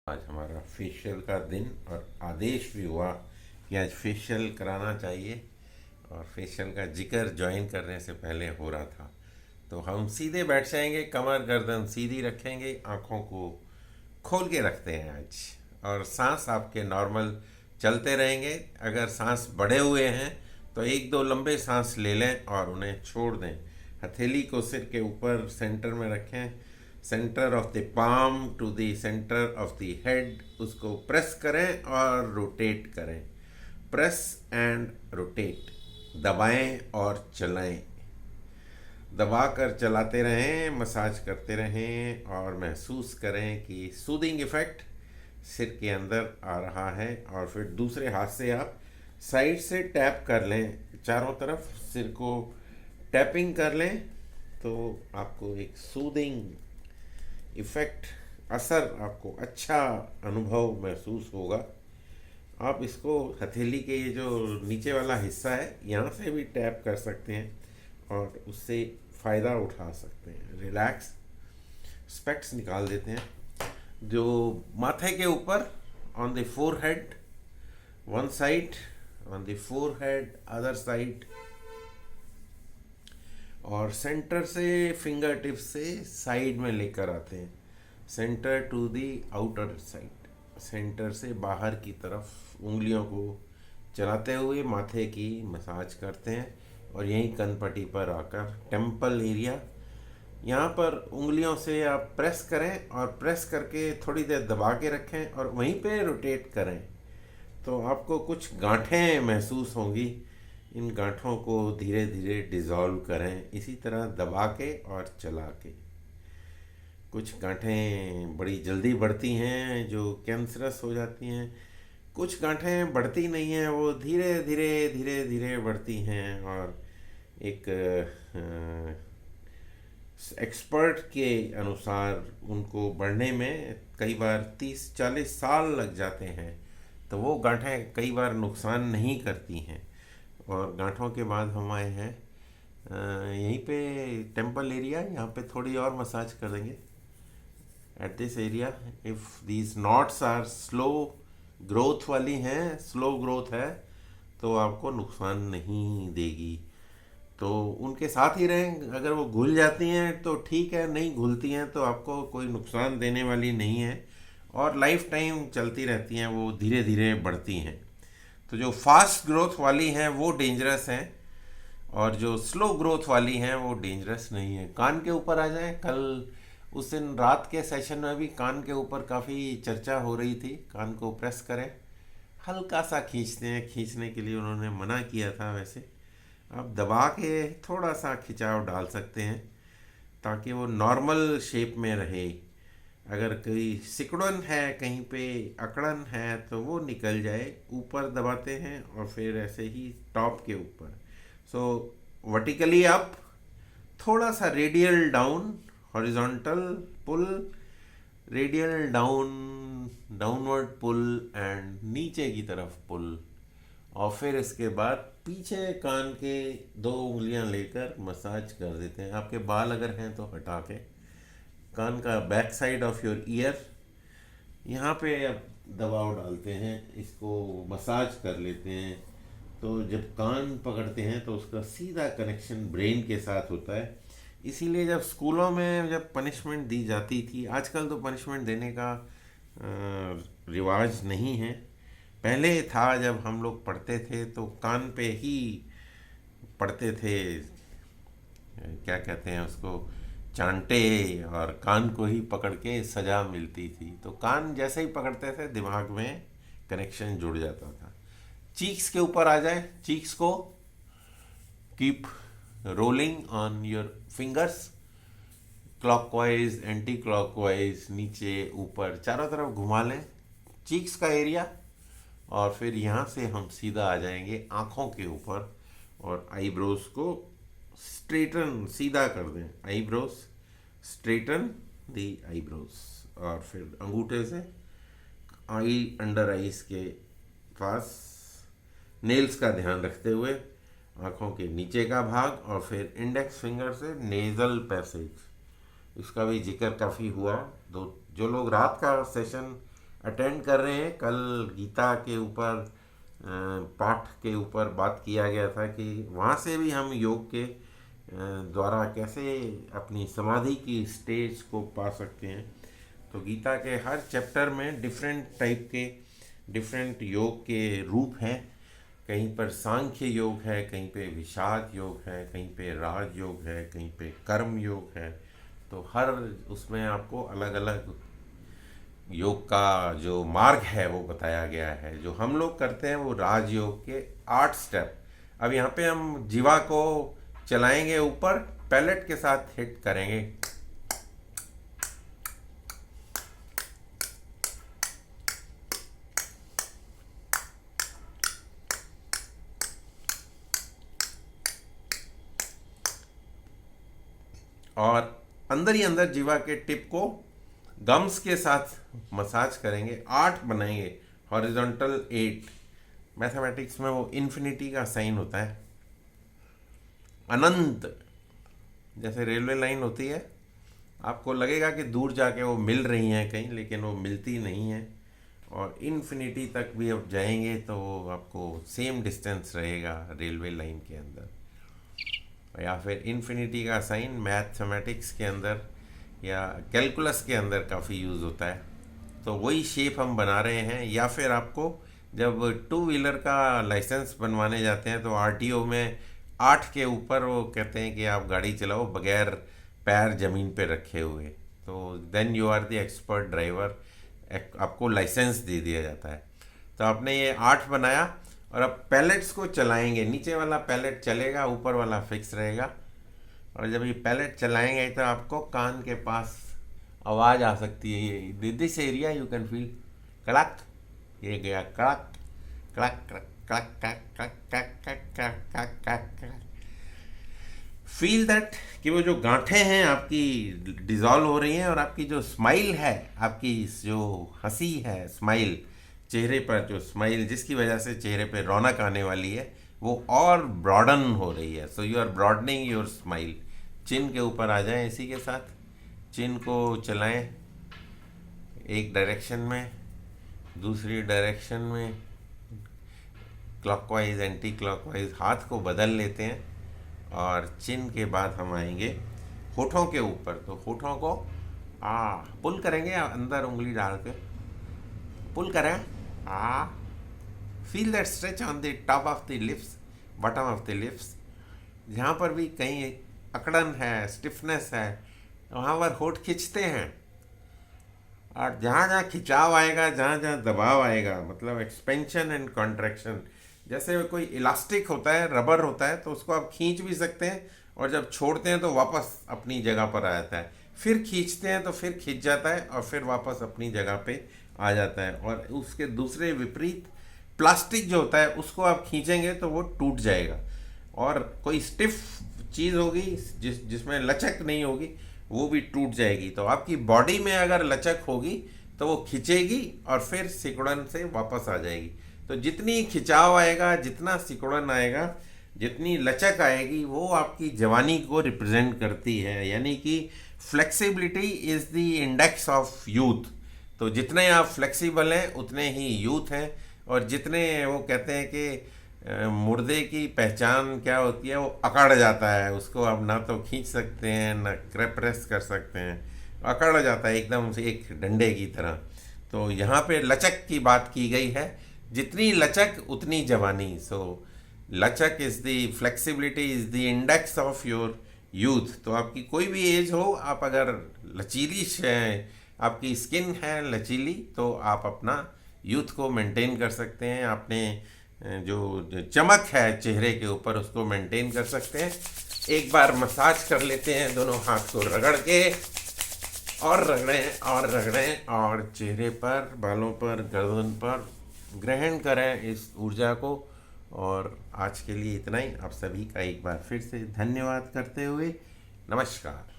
आज हमारा फेशियल का दिन और आदेश भी हुआ कि आज फेशियल कराना चाहिए। और फेशियल का जिक्र ज्वाइन करने से पहले हो रहा था, तो हम सीधे बैठ जाएंगे, कमर गर्दन सीधी रखेंगे, आँखों को खोल के रखते हैं आज। और सांस आपके नॉर्मल चलते रहेंगे। अगर सांस बढ़े हुए हैं तो एक दो लंबे सांस ले लें और उन्हें छोड़ दें। हथेली को सिर के ऊपर सेंटर में रखें, centre of the palm to the centre of the head. उसको प्रेस करें और रोटेट करें। प्रेस एंड रोटेट, दबाएं और चलाएं। दबा कर चलाते रहें, मसाज करते रहें और महसूस करें कि सूदिंग इफ़ेक्ट सिर के अंदर आ रहा है। और फिर दूसरे हाथ से आप साइड से टैप कर लें, चारों तरफ सिर को टैपिंग कर लें, तो आपको एक सूदिंग इफ़ेक्ट, असर, आपको अच्छा अनुभव महसूस होगा। आप इसको हथेली के ये जो नीचे वाला हिस्सा है यहाँ से भी टैप कर सकते हैं और उससे फ़ायदा उठा सकते हैं। रिलैक्स। स्पेक्ट्स निकाल देते हैं। जो माथे के ऊपर, on the forehead one side, on the forehead other side, और सेंटर से फिंगर टिप से साइड में लेकर आते हैं, centre to the outer side. Centre से बाहर की तरफ उंगलियों को चलाते हुए माथे की मसाज करते हैं। और यहीं कनपट्टी पर आकर टेम्पल एरिया, यहाँ पर उंगलियों से आप प्रेस करें और प्रेस करके थोड़ी देर दबा के रखें और वहीं पे रोटेट करें, तो आपको कुछ गांठें महसूस होंगी। इन गांठों को धीरे धीरे डिज़ोल्व करें, इसी तरह दबा के और चला के। कुछ गांठें बड़ी जल्दी बढ़ती हैं जो कैंसरस हो जाती हैं, कुछ गांठें बढ़ती नहीं हैं, वो धीरे धीरे धीरे धीरे बढ़ती हैं। और एक एक्सपर्ट के अनुसार उनको बढ़ने में कई बार 30-40 साल लग जाते हैं, तो वो गांठें कई बार नुकसान नहीं करती हैं। और गांठों के बाद हम आए हैं यहीं पे टेम्पल एरिया, यहाँ पे थोड़ी और मसाज कर देंगे at this area. If these knots are slow growth वाली हैं, स्लो ग्रोथ है, तो आपको नुकसान नहीं देगी, तो उनके साथ ही रहें। अगर वो घुल जाती हैं तो ठीक है, नहीं घुलती हैं तो आपको कोई नुकसान देने वाली नहीं है और लाइफ टाइम चलती रहती हैं, वो धीरे धीरे बढ़ती हैं। तो जो फास्ट ग्रोथ वाली हैं वो डेंजरस हैं और जो स्लो ग्रोथ वाली हैं वो डेंजरस नहीं है। कान के ऊपर आ जाएं। कल उस दिन रात के सेशन में भी कान के ऊपर काफ़ी चर्चा हो रही थी। कान को प्रेस करें, हल्का सा खींचते हैं, खींचने के लिए उन्होंने मना किया था, वैसे आप दबा के थोड़ा सा खिंचाव डाल सकते हैं ताकि वो नॉर्मल शेप में रहे। अगर कोई सिकुड़न है, कहीं पे अकड़न है, तो वो निकल जाए। ऊपर दबाते हैं और फिर ऐसे ही टॉप के ऊपर, सो वर्टिकली अप, थोड़ा सा radial down, horizontal pull, radial down, downward pull and नीचे की तरफ पुल। और फिर इसके बाद पीछे कान के 2 उंगलियां लेकर मसाज कर देते हैं। आपके बाल अगर हैं तो हटा के कान का back side of your year, यहाँ पे आप दबाव डालते हैं, इसको मसाज कर लेते हैं। तो जब कान पकड़ते हैं तो उसका सीधा कनेक्शन ब्रेन के साथ होता है। इसीलिए जब स्कूलों में जब पनिशमेंट दी जाती थी, आजकल तो पनिशमेंट देने का रिवाज नहीं है, पहले था जब हम लोग पढ़ते थे तो कान पे ही पढ़ते थे, क्या कहते हैं उसको, चांटे, और कान को ही पकड़ के सजा मिलती थी। तो कान जैसे ही पकड़ते थे दिमाग में कनेक्शन जुड़ जाता था। चीक्स के ऊपर आ जाए, चीक्स को keep rolling on your fingers, clockwise anti clockwise, नीचे ऊपर चारों तरफ घुमा लें चीक्स का एरिया। और फिर यहाँ से हम सीधा आ जाएंगे आँखों के ऊपर और आईब्रोज को स्ट्रेटन, सीधा कर दें। आईब्रोज स्ट्रेटन दी आईब्रोज, और फिर अंगूठे से आई अंडर आईज के पास नेल्स का ध्यान रखते हुए आँखों के नीचे का भाग, और फिर इंडेक्स फिंगर से नेज़ल पैसेज, इसका भी जिक्र काफ़ी हुआ। दो जो लोग रात का सेशन अटेंड कर रहे हैं। कल गीता के ऊपर पाठ के ऊपर बात किया गया था कि वहाँ से भी हम योग के द्वारा कैसे अपनी समाधि की स्टेज को पा सकते हैं। तो गीता के हर चैप्टर में डिफरेंट टाइप के डिफरेंट योग के रूप हैं। कहीं पर सांख्य योग है, कहीं पे विषाद योग है, कहीं पे राज योग है, कहीं पे कर्म योग है। तो हर उसमें आपको अलग अलग योग का जो मार्ग है वो बताया गया है। जो हम लोग करते हैं वो राजयोग के 8 स्टेप। अब यहाँ पे हम जीवा को चलाएंगे, ऊपर पैलेट के साथ हिट करेंगे। और अंदर ही अंदर जीवा के टिप को गम्स के साथ मसाज करेंगे। 8 बनाएंगे, हॉरिजॉन्टल 8। मैथमेटिक्स में वो इन्फिनिटी का साइन होता है, अनंत। जैसे रेलवे लाइन होती है, आपको लगेगा कि दूर जाके वो मिल रही हैं कहीं, लेकिन वो मिलती नहीं है। और इन्फिनिटी तक भी अब जाएंगे तो वो आपको सेम डिस्टेंस रहेगा रेलवे लाइन के अंदर। या फिर इन्फिनिटी का साइन मैथमेटिक्स के अंदर या कैलकुलस के अंदर काफ़ी यूज़ होता है। तो वही शेप हम बना रहे हैं। या फिर आपको जब 2 व्हीलर का लाइसेंस बनवाने जाते हैं तो आरटीओ में 8 के ऊपर वो कहते हैं कि आप गाड़ी चलाओ बगैर पैर ज़मीन पे रखे हुए, तो then you are the expert driver, आपको लाइसेंस दे दिया जाता है। तो आपने ये 8 बनाया और अब पैलेट्स को चलाएंगे। नीचे वाला पैलेट चलेगा, ऊपर वाला फिक्स रहेगा। और जब ये पैलेट चलाएंगे तो आपको कान के पास आवाज़ आ सकती है। This area you can feel कड़क, ये गया कड़क कड़क कड़क कड़क कड़क कड़क कड़क कड़क। फील दैट कि वो जो गांठें हैं आपकी डिज़ोल्व हो रही हैं, और आपकी जो स्माइल है, आपकी जो हंसी है, स्माइल चेहरे पर, जो स्माइल जिसकी वजह से चेहरे पे रौनक आने वाली है, वो और ब्रॉडन हो रही है। So you are broadening your smile. Chin के ऊपर आ जाएं इसी के साथ। चिन को चलाएं एक डायरेक्शन में, दूसरी डायरेक्शन में, क्लॉकवाइज एंटी क्लॉकवाइज हाथ को बदल लेते हैं। और चिन के बाद हम आएंगे होठों के ऊपर। तो होठों को पुल करेंगे, अंदर उंगली डाल के पुल करें। Feel that stretch on the top of the lips, bottom of the lips. जहाँ पर भी कहीं अकड़न है, स्टिफनेस है, वहाँ पर होठ खींचते हैं। और जहाँ जहाँ खिंचाव आएगा, जहाँ जहाँ दबाव आएगा, मतलब एक्सपेंशन एंड कॉन्ट्रैक्शन, जैसे कोई इलास्टिक होता है, रबर होता है, तो उसको आप खींच भी सकते हैं, और जब छोड़ते हैं तो वापस अपनी जगह पर आ जाता है। फिर खींचते हैं तो फिर खिंच जाता है और फिर वापस अपनी जगह पे आ जाता है। और उसके दूसरे विपरीत प्लास्टिक जो होता है, उसको आप खींचेंगे तो वो टूट जाएगा। और कोई स्टिफ चीज़ होगी जिसमें लचक नहीं होगी, वो भी टूट जाएगी। तो आपकी बॉडी में अगर लचक होगी तो वो खिंचेगी और फिर सिकुड़न से वापस आ जाएगी। तो जितनी खिंचाव आएगा, जितना सिकुड़न आएगा, जितनी लचक आएगी, वो आपकी जवानी को रिप्रेजेंट करती है। यानी कि flexibility is the index of youth. तो जितने आप फ्लेक्सिबल हैं उतने ही यूथ हैं। और जितने, वो कहते हैं कि मुर्दे की पहचान क्या होती है, वो अकड़ जाता है। उसको आप ना तो खींच सकते हैं, ना प्रेस कर सकते हैं, अकड़ जाता है एकदम से एक डंडे की तरह। तो यहाँ पे लचक की बात की गई है, जितनी लचक उतनी जवानी। सो लचक is the flexibility is the index of your youth. तो आपकी कोई भी एज हो, आप अगर लचीली है, आपकी स्किन है लचीली, तो आप अपना यूथ को मेंटेन कर सकते हैं। आपने जो चमक है चेहरे के ऊपर, उसको मेंटेन कर सकते हैं। एक बार मसाज कर लेते हैं दोनों हाथ को रगड़ के, और रगड़ें और रगड़ें, और चेहरे पर, बालों पर, गर्दन पर ग्रहण करें इस ऊर्जा को। और आज के लिए इतना ही। आप सभी का एक बार फिर से धन्यवाद करते हुए नमस्कार।